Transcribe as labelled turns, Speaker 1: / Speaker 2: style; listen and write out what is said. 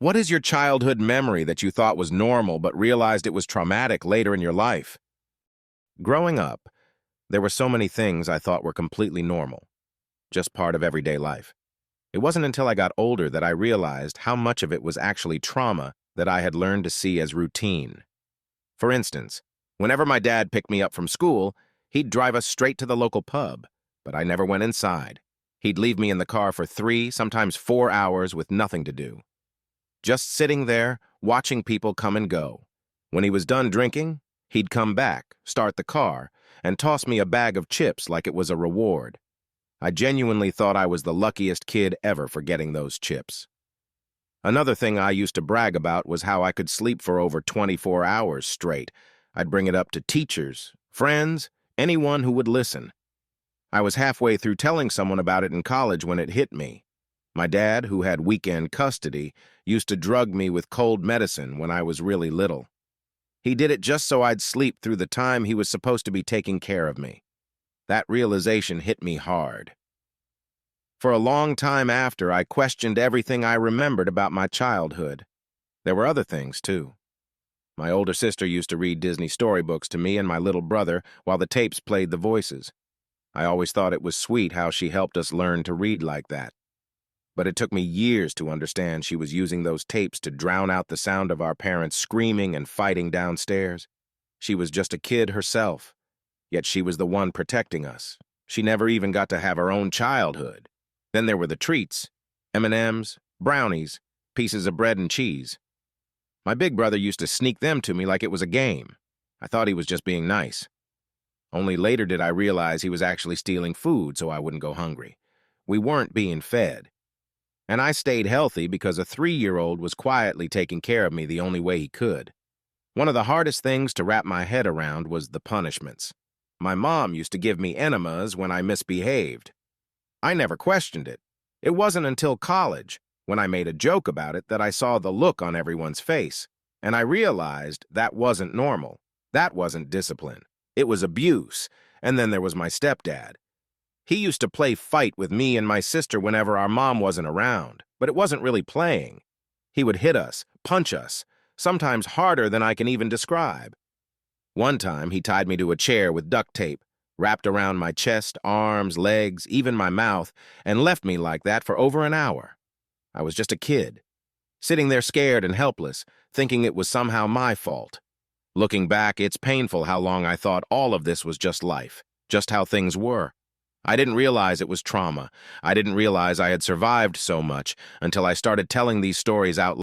Speaker 1: What is your childhood memory that you thought was normal but realized it was traumatic later in your life? Growing up, there were so many things I thought were completely normal, just part of everyday life. It wasn't until I got older that I realized how much of it was actually trauma that I had learned to see as routine. For instance, whenever my dad picked me up from school, he'd drive us straight to the local pub, but I never went inside. He'd leave me in the car for 3, sometimes 4 hours with nothing to do. Just sitting there, watching people come and go. When he was done drinking, he'd come back, start the car, and toss me a bag of chips like it was a reward. I genuinely thought I was the luckiest kid ever for getting those chips. Another thing I used to brag about was how I could sleep for over 24 hours straight. I'd bring it up to teachers, friends, anyone who would listen. I was halfway through telling someone about it in college when it hit me. My dad, who had weekend custody, used to drug me with cold medicine when I was really little. He did it just so I'd sleep through the time he was supposed to be taking care of me. That realization hit me hard. For a long time after, I questioned everything I remembered about my childhood. There were other things, too. My older sister used to read Disney storybooks to me and my little brother while the tapes played the voices. I always thought it was sweet how she helped us learn to read like that. But it took me years to understand she was using those tapes to drown out the sound of our parents screaming and fighting downstairs. She was just a kid herself, yet she was the one protecting us. She never even got to have her own childhood. Then there were the treats, M&Ms, brownies, pieces of bread and cheese. My big brother used to sneak them to me like it was a game. I thought he was just being nice. Only later did I realize he was actually stealing food so I wouldn't go hungry. We weren't being fed. And I stayed healthy because a 3-year-old was quietly taking care of me the only way he could. One of the hardest things to wrap my head around was the punishments. My mom used to give me enemas when I misbehaved. I never questioned it. It wasn't until college, when I made a joke about it, that I saw the look on everyone's face, and I realized that wasn't normal. That wasn't discipline. It was abuse. And then there was my stepdad. He used to play fight with me and my sister whenever our mom wasn't around, but it wasn't really playing. He would hit us, punch us, sometimes harder than I can even describe. One time, he tied me to a chair with duct tape, wrapped around my chest, arms, legs, even my mouth, and left me like that for over an hour. I was just a kid, sitting there scared and helpless, thinking it was somehow my fault. Looking back, it's painful how long I thought all of this was just life, just how things were. I didn't realize it was trauma. I didn't realize I had survived so much until I started telling these stories out loud.